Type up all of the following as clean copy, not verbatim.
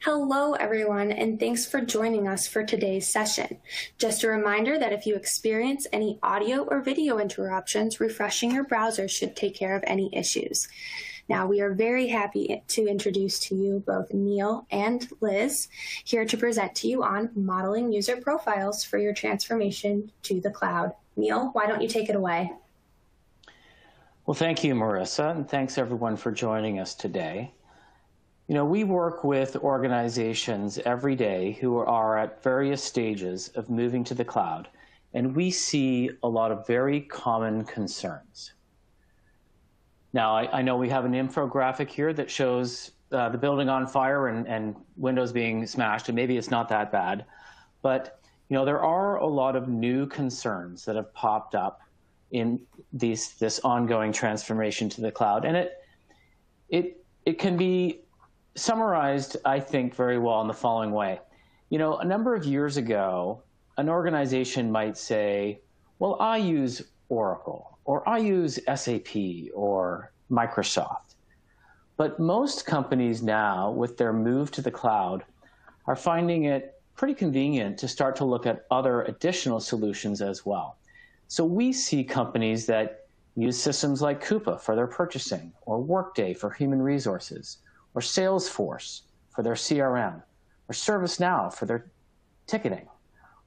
Hello, everyone, and thanks for joining us for today's session. Just a reminder that if you experience any audio or video interruptions, refreshing your browser should take care of any issues. Now, we are very happy to introduce to you both Neil and Liz here to present to you on modeling user profiles for your transformation to the cloud. Neil, why don't you take it away? Well, thank you, Marissa, and thanks everyone for joining us today. You know, we work with organizations every day who are at various stages of moving to the cloud, and we see a lot of very common concerns. Now, I know we have an infographic here that shows the building on fire and windows being smashed, and maybe it's not that bad, but you know, there are a lot of new concerns that have popped up in this ongoing transformation to the cloud, and it can be summarized, I think, very well in the following way. You know, a number of years ago, an organization might say, well, I use Oracle, or I use SAP, or Microsoft. But most companies now, with their move to the cloud, are finding it pretty convenient to start to look at other additional solutions as well. So we see companies that use systems like Coupa for their purchasing, or Workday for human resources, or Salesforce for their CRM, or ServiceNow for their ticketing,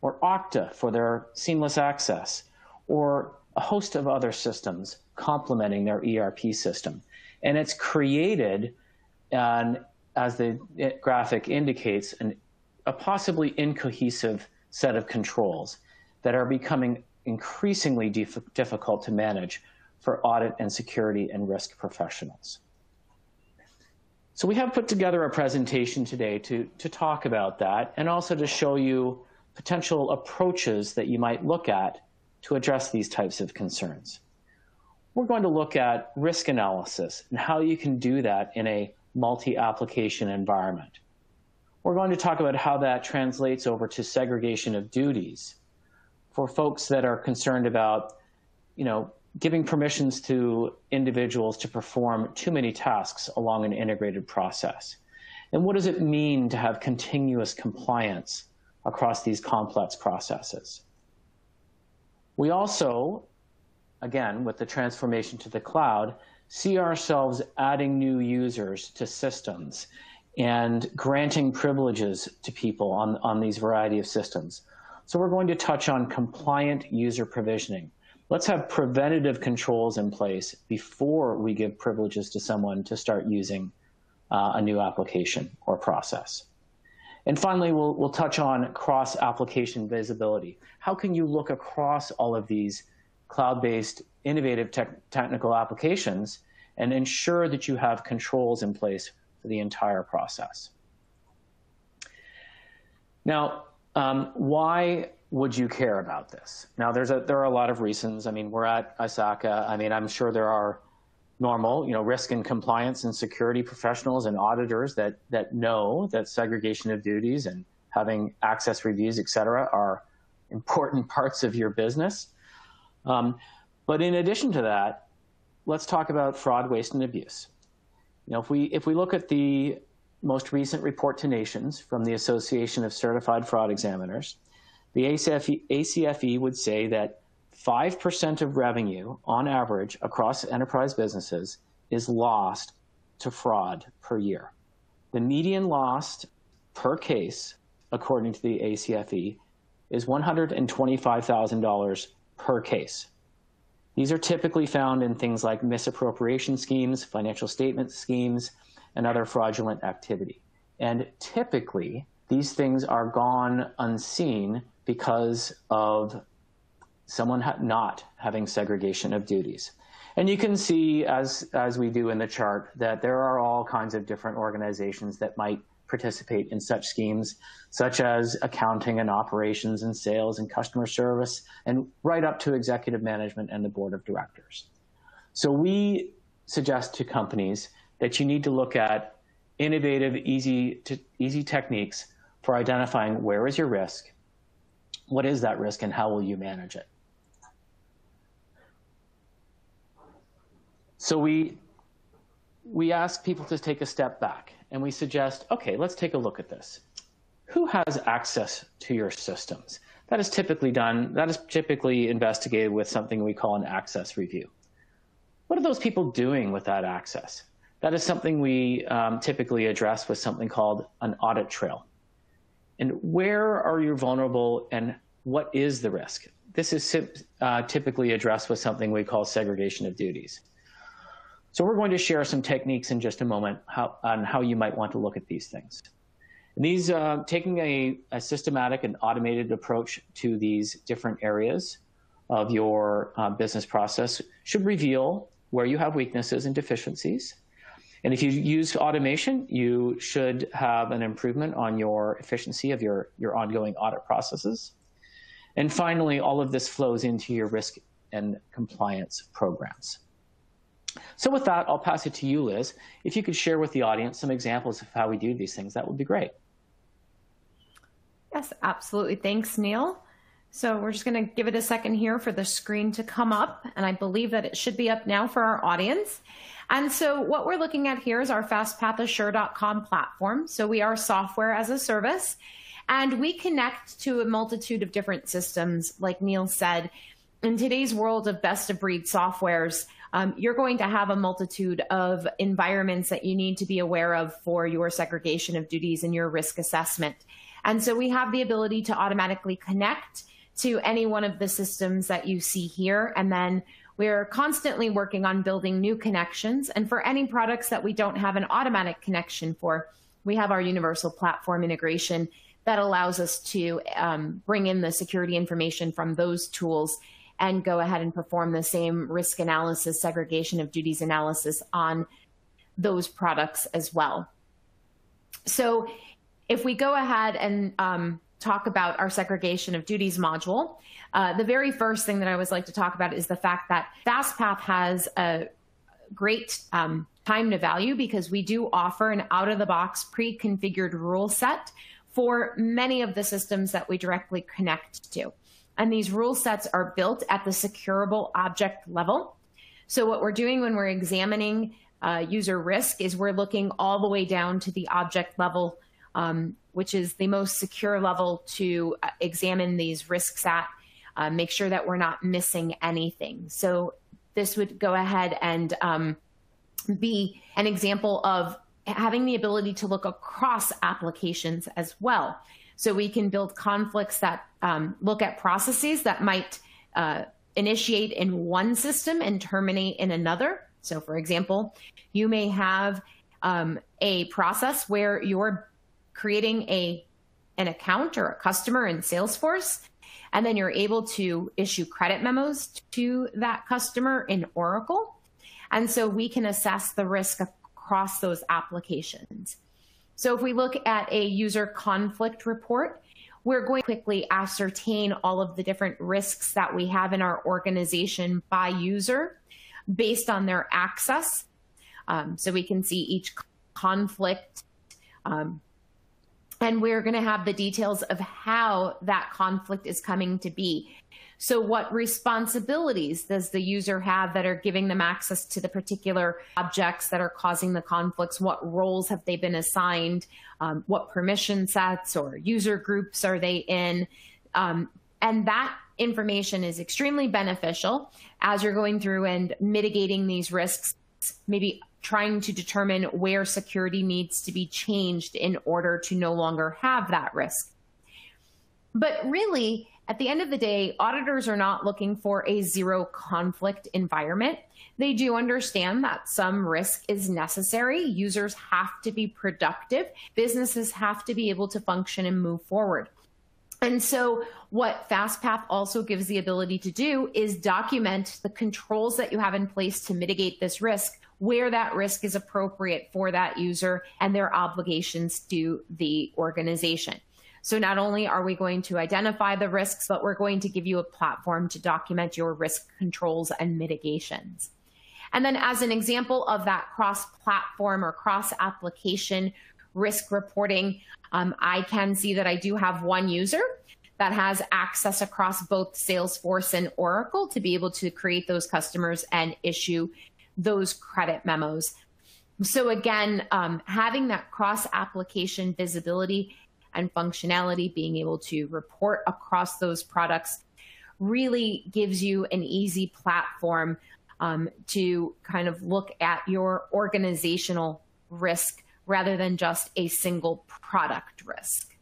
or Okta for their seamless access, or a host of other systems complementing their ERP system. And it's created, as the graphic indicates, a possibly incohesive set of controls that are becoming increasingly difficult to manage for audit and security and risk professionals. So we have put together a presentation today to talk about that, and also to show you potential approaches that you might look at to address these types of concerns. We're going to look at risk analysis and how you can do that in a multi-application environment. We're going to talk about how that translates over to segregation of duties for folks that are concerned about, you know, giving permissions to individuals to perform too many tasks along an integrated process. And what does it mean to have continuous compliance across these complex processes? We also, again, with the transformation to the cloud, see ourselves adding new users to systems and granting privileges to people on these variety of systems. So we're going to touch on compliant user provisioning. Let's have preventative controls in place before we give privileges to someone to start using a new application or process. And finally, we'll touch on cross-application visibility. How can you look across all of these cloud-based innovative technical applications and ensure that you have controls in place for the entire process? Now, why would you care about this? Now, there are a lot of reasons. I mean, we're at ISACA. I mean, I'm sure there are normal, you know, risk and compliance and security professionals and auditors that know that segregation of duties and having access reviews, et cetera, are important parts of your business. But in addition to that, let's talk about fraud, waste, and abuse. You know, if we look at the most recent report to nations from the Association of Certified Fraud Examiners, the ACFE would say that 5% of revenue on average across enterprise businesses is lost to fraud per year. The median loss per case, according to the ACFE, is $125,000 per case. These are typically found in things like misappropriation schemes, financial statement schemes, and other fraudulent activity. And typically, these things are gone unseen because of someone not having segregation of duties. And you can see, as we do in the chart, that there are all kinds of different organizations that might participate in such schemes, such as accounting and operations and sales and customer service, and right up to executive management and the board of directors. So we suggest to companies that you need to look at innovative, easy techniques for identifying where is your risk, what is that risk, and how will you manage it. So we ask people to take a step back and we suggest, okay, let's take a look at this. Who has access to your systems? That is typically investigated with something we call an access review. What are those people doing with that access? That is something we typically address with something called an audit trail. And where are you vulnerable and what is the risk? This is typically addressed with something we call segregation of duties. So we're going to share some techniques in just a moment on how you might want to look at these things. And these, taking a systematic and automated approach to these different areas of your business process should reveal where you have weaknesses and deficiencies. And if you use automation, you should have an improvement on your efficiency of your ongoing audit processes. And finally, all of this flows into your risk and compliance programs. So with that, I'll pass it to you, Liz. If you could share with the audience some examples of how we do these things, that would be great. Yes, absolutely. Thanks, Neil. So we're just going to give it a second here for the screen to come up, and I believe that it should be up now for our audience. And so what we're looking at here is our FastpathAssure.com platform. So we are software as a service, and we connect to a multitude of different systems, like Neil said. In today's world of best-of-breed softwares, you're going to have a multitude of environments that you need to be aware of for your segregation of duties and your risk assessment. And so we have the ability to automatically connect to any one of the systems that you see here. And then we're constantly working on building new connections. And for any products that we don't have an automatic connection for, we have our universal platform integration that allows us to bring in the security information from those tools and go ahead and perform the same risk analysis, segregation of duties analysis on those products as well. So if we go ahead and talk about our segregation of duties module, the very first thing that I always like to talk about is the fact that Fastpath has a great time to value, because we do offer an out-of-the-box pre-configured rule set for many of the systems that we directly connect to. And these rule sets are built at the securable object level. So what we're doing when we're examining user risk is we're looking all the way down to the object level, which is the most secure level to examine these risks at, make sure that we're not missing anything. So this would go ahead and be an example of having the ability to look across applications as well. So we can build conflicts that look at processes that might initiate in one system and terminate in another. So for example, you may have a process where you're creating an account or a customer in Salesforce, and then you're able to issue credit memos to that customer in Oracle. And so we can assess the risk across those applications. So if we look at a user conflict report, we're going to quickly ascertain all of the different risks that we have in our organization by user based on their access. So we can see each conflict, and we're going to have the details of how that conflict is coming to be. So what responsibilities does the user have that are giving them access to the particular objects that are causing the conflicts? What roles have they been assigned? What permission sets or user groups are they in? And that information is extremely beneficial as you're going through and mitigating these risks, maybe trying to determine where security needs to be changed in order to no longer have that risk. But really, at the end of the day, auditors are not looking for a zero conflict environment. They do understand that some risk is necessary. Users have to be productive. Businesses have to be able to function and move forward. And so what Fastpath also gives the ability to do is document the controls that you have in place to mitigate this risk, where that risk is appropriate for that user and their obligations to the organization. So not only are we going to identify the risks, but we're going to give you a platform to document your risk controls and mitigations. And then as an example of that cross-platform or cross-application risk reporting, I can see that I do have one user that has access across both Salesforce and Oracle to be able to create those customers and issue those credit memos. So again, having that cross-application visibility and functionality, being able to report across those products, really gives you an easy platform to kind of look at your organizational risk rather than just a single product risk.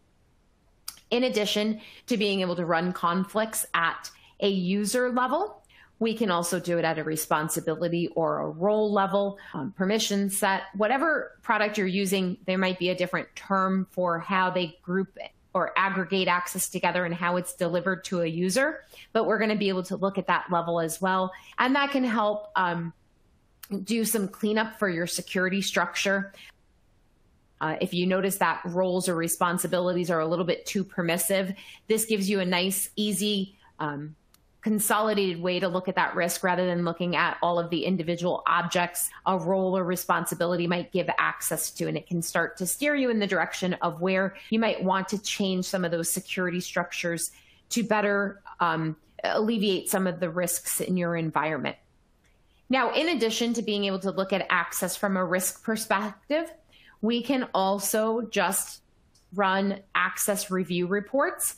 In addition to being able to run conflicts at a user level, we can also do it at a responsibility or a role level, permission set. Whatever product you're using, there might be a different term for how they group or aggregate access together and how it's delivered to a user, but we're going to be able to look at that level as well. And that can help do some cleanup for your security structure. If you notice that roles or responsibilities are a little bit too permissive, this gives you a nice, easy, consolidated way to look at that risk rather than looking at all of the individual objects a role or responsibility might give access to. And it can start to steer you in the direction of where you might want to change some of those security structures to better alleviate some of the risks in your environment. Now, in addition to being able to look at access from a risk perspective, we can also just run access review reports,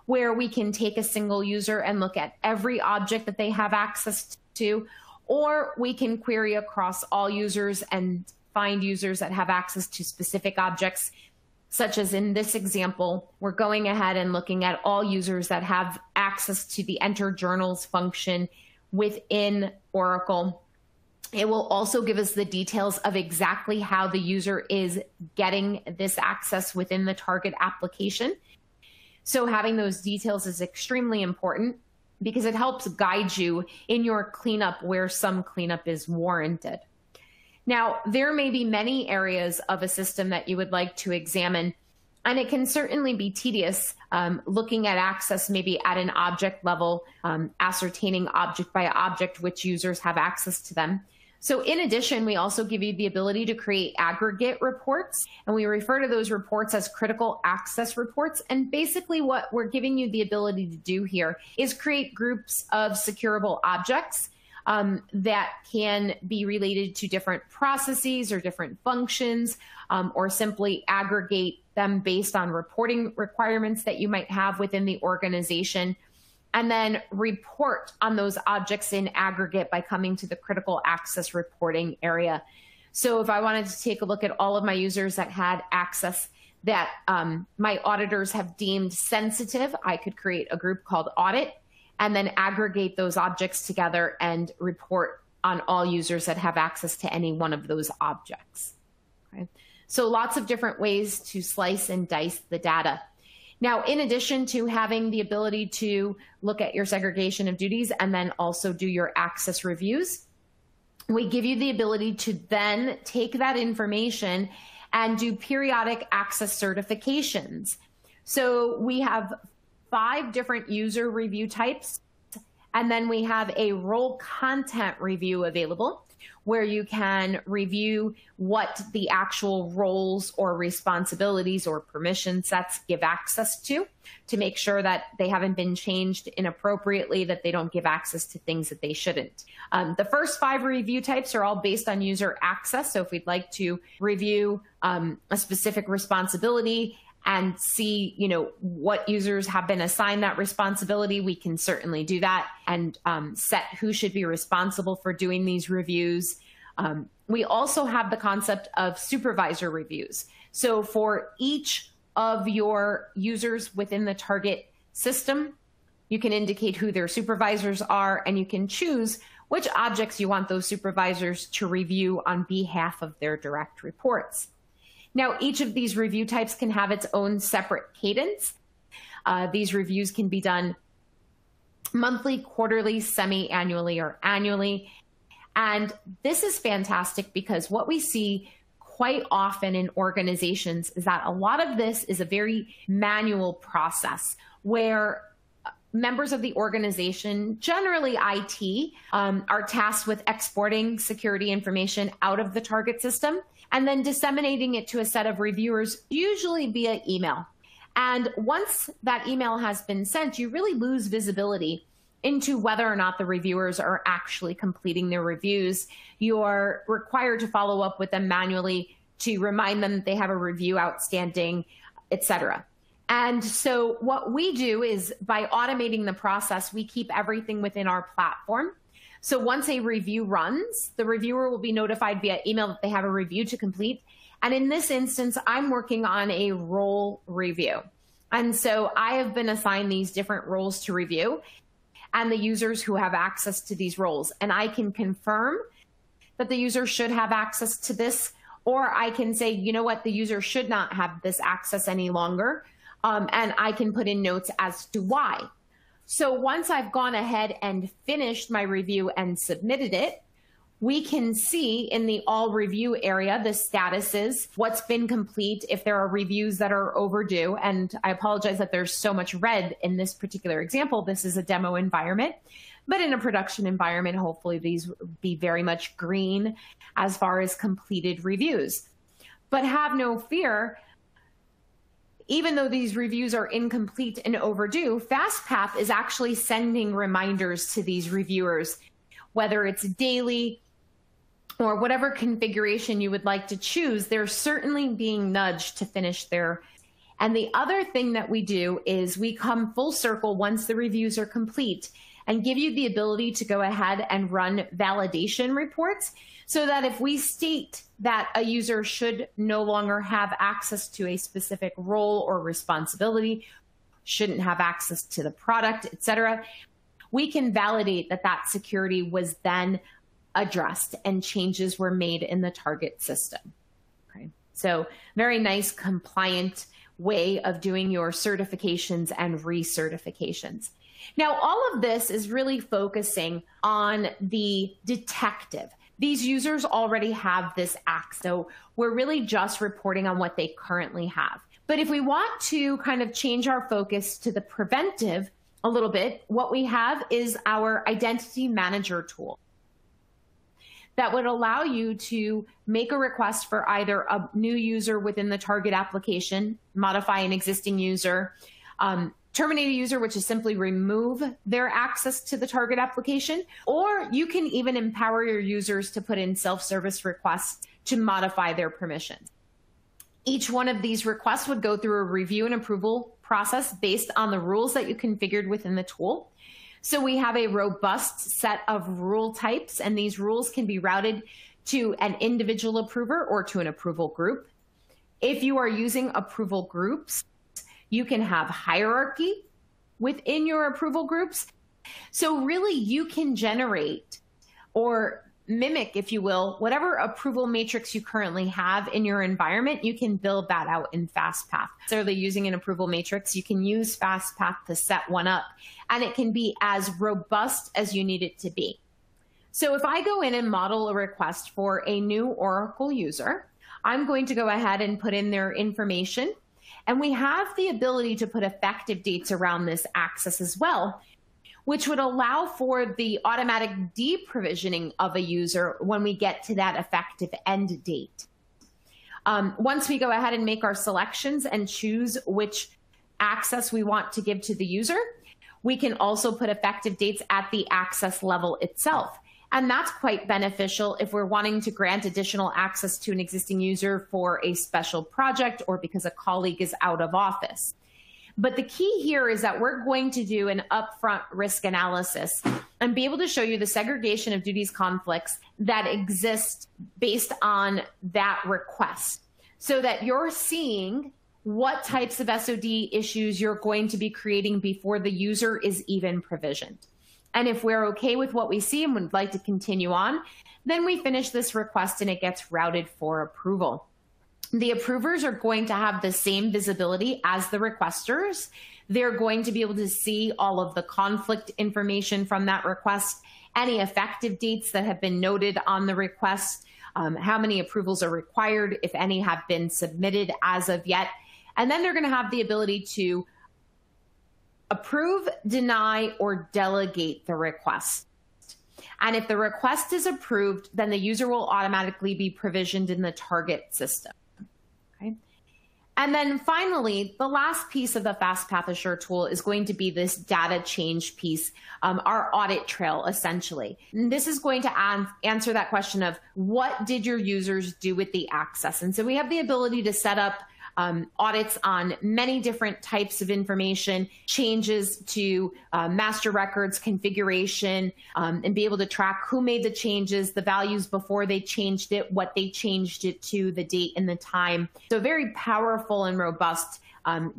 where we can take a single user and look at every object that they have access to, or we can query across all users and find users that have access to specific objects, such as in this example, we're going ahead and looking at all users that have access to the Enter Journals function within Oracle. It will also give us the details of exactly how the user is getting this access within the target application. So having those details is extremely important because it helps guide you in your cleanup where some cleanup is warranted. Now, there may be many areas of a system that you would like to examine, and it can certainly be tedious looking at access maybe at an object level, ascertaining object by object which users have access to them. So in addition, we also give you the ability to create aggregate reports, and we refer to those reports as critical access reports. And basically what we're giving you the ability to do here is create groups of securable objects that can be related to different processes or different functions, or simply aggregate them based on reporting requirements that you might have within the organization, and then report on those objects in aggregate by coming to the critical access reporting area. So if I wanted to take a look at all of my users that had access that my auditors have deemed sensitive, I could create a group called audit and then aggregate those objects together and report on all users that have access to any one of those objects. Okay. So lots of different ways to slice and dice the data. Now, in addition to having the ability to look at your segregation of duties and then also do your access reviews, we give you the ability to then take that information and do periodic access certifications. So we have 5 different user review types, and then we have a role content review available, where you can review what the actual roles or responsibilities or permission sets give access to make sure that they haven't been changed inappropriately, that they don't give access to things that they shouldn't. The first 5 review types are all based on user access. So if we'd like to review a specific responsibility and see, what users have been assigned that responsibility, we can certainly do that and set who should be responsible for doing these reviews. We also have the concept of supervisor reviews. So for each of your users within the target system, you can indicate who their supervisors are, and you can choose which objects you want those supervisors to review on behalf of their direct reports. Now, each of these review types can have its own separate cadence. These reviews can be done monthly, quarterly, semi-annually, or annually. And this is fantastic because what we see quite often in organizations is that a lot of this is a very manual process where members of the organization, generally IT, are tasked with exporting security information out of the target system and then disseminating it to a set of reviewers, usually via email. And once that email has been sent, you really lose visibility into whether or not the reviewers are actually completing their reviews. You're required to follow up with them manually to remind them that they have a review outstanding, etc. And so what we do is, by automating the process, we keep everything within our platform. So once a review runs, the reviewer will be notified via email that they have a review to complete. And in this instance, I'm working on a role review. And so I have been assigned these different roles to review and the users who have access to these roles. And I can confirm that the user should have access to this, or I can say, you know what, the user should not have this access any longer. And I can put in notes as to why. So once I've gone ahead and finished my review and submitted it, we can see in the all review area the statuses, what's been complete, if there are reviews that are overdue. And I apologize that there's so much red in this particular example. This is a demo environment, but in a production environment, hopefully these would be very much green as far as completed reviews. But have no fear, even though these reviews are incomplete and overdue, Fastpath is actually sending reminders to these reviewers, whether it's daily or whatever configuration you would like to choose. They're certainly being nudged to finish their. And the other thing that we do is we come full circle once the reviews are complete and give you the ability to go ahead and run validation reports, so that if we state that a user should no longer have access to a specific role or responsibility, shouldn't have access to the product, etc., we can validate that that security was then addressed and changes were made in the target system. Okay. So very nice compliant way of doing your certifications and recertifications. Now, all of this is really focusing on the detective. These users already have this access, so we're really just reporting on what they currently have. But if we want to kind of change our focus to the preventive a little bit, what we have is our identity manager tool that would allow you to make a request for either a new user within the target application, modify an existing user, terminate a user, which is simply remove their access to the target application, or you can even empower your users to put in self-service requests to modify their permissions. Each one of these requests would go through a review and approval process based on the rules that you configured within the tool. So we have a robust set of rule types, and these rules can be routed to an individual approver or to an approval group. If you are using approval groups, you can have hierarchy within your approval groups. So really you can generate or mimic, if you will, whatever approval matrix you currently have in your environment, you can build that out in Fastpath. So they're using an approval matrix, you can use Fastpath to set one up, and it can be as robust as you need it to be. So if I go in and model a request for a new Oracle user, I'm going to go ahead and put in their information. And we have the ability to put effective dates around this access as well, which would allow for the automatic deprovisioning of a user when we get to that effective end date. Once we go ahead and make our selections and choose which access we want to give to the user, we can also put effective dates at the access level itself. And that's quite beneficial if we're wanting to grant additional access to an existing user for a special project or because a colleague is out of office. But the key here is that we're going to do an upfront risk analysis and be able to show you the segregation of duties conflicts that exist based on that request, so that you're seeing what types of SOD issues you're going to be creating before the user is even provisioned. And if we're okay with what we see and would like to continue on, then we finish this request and it gets routed for approval. The approvers are going to have the same visibility as the requesters. They're going to be able to see all of the conflict information from that request, any effective dates that have been noted on the request, how many approvals are required, if any have been submitted as of yet. And then they're going to have the ability to approve, deny, or delegate the request. And if the request is approved, then the user will automatically be provisioned in the target system. Okay. And then finally, the last piece of the Fastpath Assure tool is going to be this data change piece, our audit trail, essentially. And this is going to answer that question of what did your users do with the access? And so we have the ability to set up audits on many different types of information, changes to master records, configuration, and be able to track who made the changes, the values before they changed it, what they changed it to, the date and the time. So very powerful and robust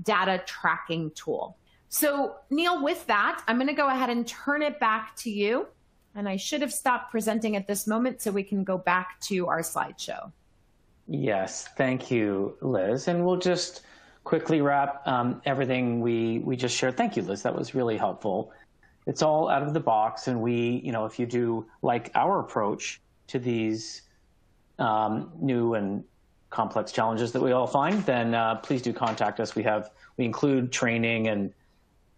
data tracking tool. So Neil, with that, I'm going to go ahead and turn it back to you. And I should have stopped presenting at this moment so we can go back to our slideshow. Yes, thank you, Liz. And we'll just quickly wrap everything we just shared. Thank you, Liz. That was really helpful. It's all out of the box. And if you do like our approach to these new and complex challenges that we all find, then please do contact us. We include training and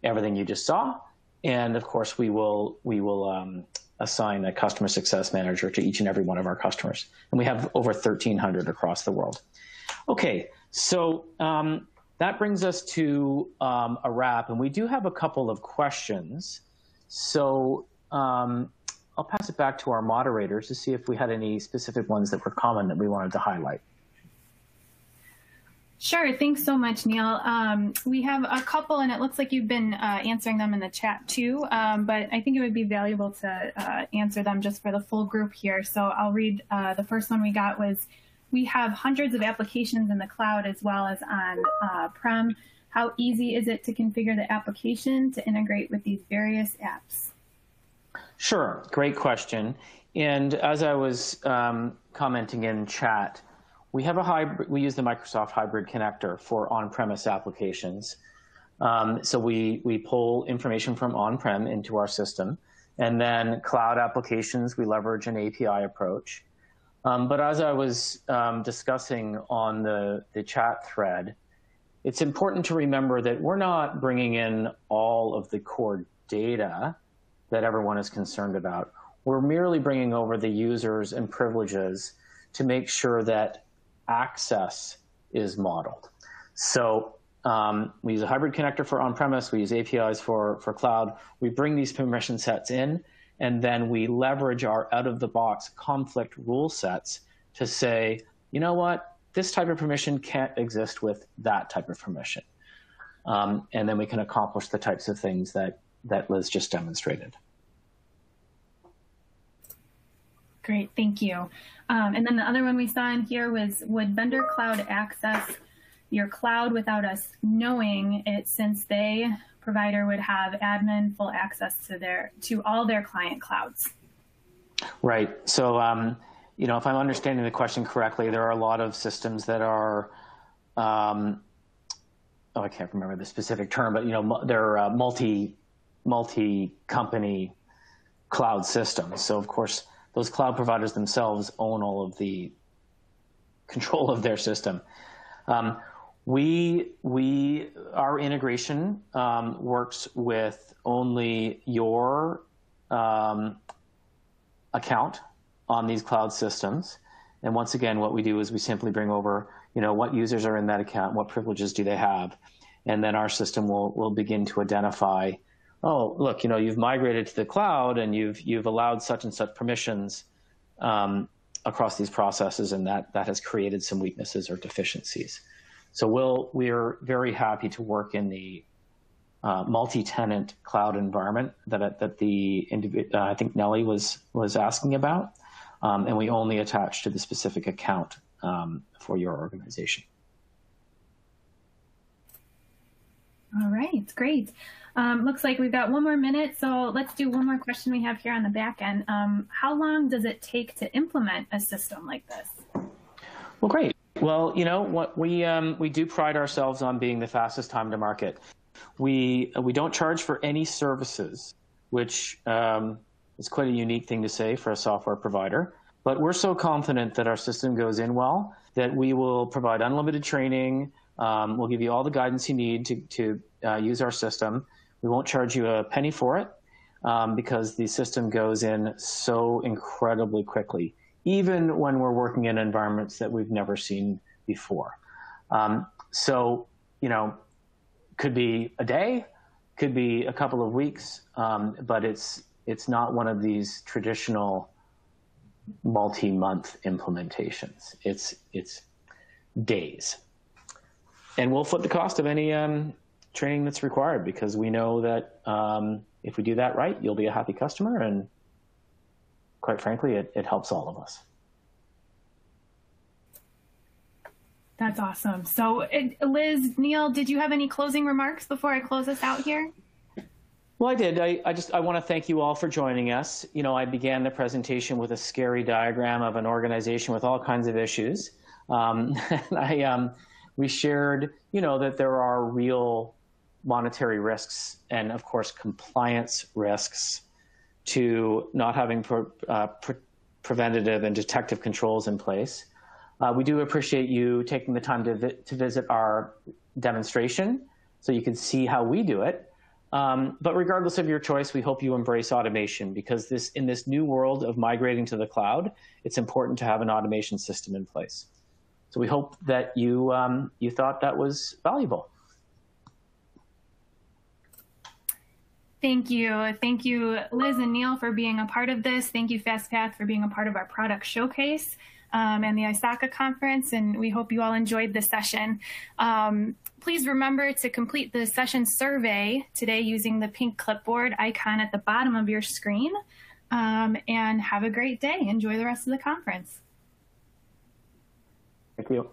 everything you just saw. And of course, we will assign a customer success manager to each and every one of our customers. And we have over 1,300 across the world. Okay, so that brings us to a wrap. And we do have a couple of questions. So I'll pass it back to our moderators to see if we had any specific ones that were common that we wanted to highlight. Sure. Thanks so much, Neil. We have a couple, and it looks like you've been answering them in the chat too, but I think it would be valuable to answer them just for the full group here. So I'll read the first one we got was, we have hundreds of applications in the cloud as well as on prem. How easy is it to configure the application to integrate with these various apps? Sure. Great question. And as I was commenting in chat, we have we use the Microsoft Hybrid Connector for on-premise applications. So we pull information from on-prem into our system. And then cloud applications, we leverage an API approach. But as I was discussing on the chat thread, it's important to remember that we're not bringing in all of the core data that everyone is concerned about. We're merely bringing over the users and privileges to make sure that access is modeled. So we use a hybrid connector for on-premise, we use APIs for cloud, we bring these permission sets in, and then we leverage our out-of-the-box conflict rule sets to say, you know what, this type of permission can't exist with that type of permission. And then we can accomplish the types of things that Liz just demonstrated. Great, thank you. And then the other one we saw in here was, would vendor cloud access your cloud without us knowing it, since provider would have admin full access to all their client clouds? Right. So, if I'm understanding the question correctly, there are a lot of systems that are, I can't remember the specific term, but they're multi-company cloud systems. So, of course, those cloud providers themselves own all of the control of their system. Our integration works with only your account on these cloud systems. And once again, what we do is we simply bring over, what users are in that account, what privileges do they have, and then our system will begin to identify, oh, look, you've migrated to the cloud and you've allowed such and such permissions across these processes, and that has created some weaknesses or deficiencies. So we're very happy to work in the multi-tenant cloud environment that I think Nellie was asking about, and we only attach to the specific account for your organization. All right, great. Looks like we've got one more minute, so let's do one more question we have here on the back end. How long does it take to implement a system like this? Well, great. Well, what we do pride ourselves on being the fastest time to market. We don't charge for any services, which is quite a unique thing to say for a software provider. But we're so confident that our system goes in well that we will provide unlimited training. We'll give you all the guidance you need to use our system. We won't charge you a penny for it because the system goes in so incredibly quickly, even when we're working in environments that we've never seen before. So, could be a day, could be a couple of weeks, but it's not one of these traditional multi-month implementations. It's days. And we'll foot the cost of any training that's required, because we know that if we do that right, you'll be a happy customer, and quite frankly, it helps all of us. That's awesome. So Liz, Neil, did you have any closing remarks before I close us out here? Well, I did. I want to thank you all for joining us. I began the presentation with a scary diagram of an organization with all kinds of issues. We shared, that there are real monetary risks and, of course, compliance risks to not having preventative and detective controls in place. We do appreciate you taking the time to visit our demonstration so you can see how we do it. But regardless of your choice, we hope you embrace automation, because in this new world of migrating to the cloud, it's important to have an automation system in place. So we hope that you thought that was valuable. Thank you. Thank you, Liz and Neil, for being a part of this. Thank you, Fastpath, for being a part of our product showcase and the ISACA conference. And we hope you all enjoyed the session. Please remember to complete the session survey today using the pink clipboard icon at the bottom of your screen. And have a great day. Enjoy the rest of the conference. Thank you.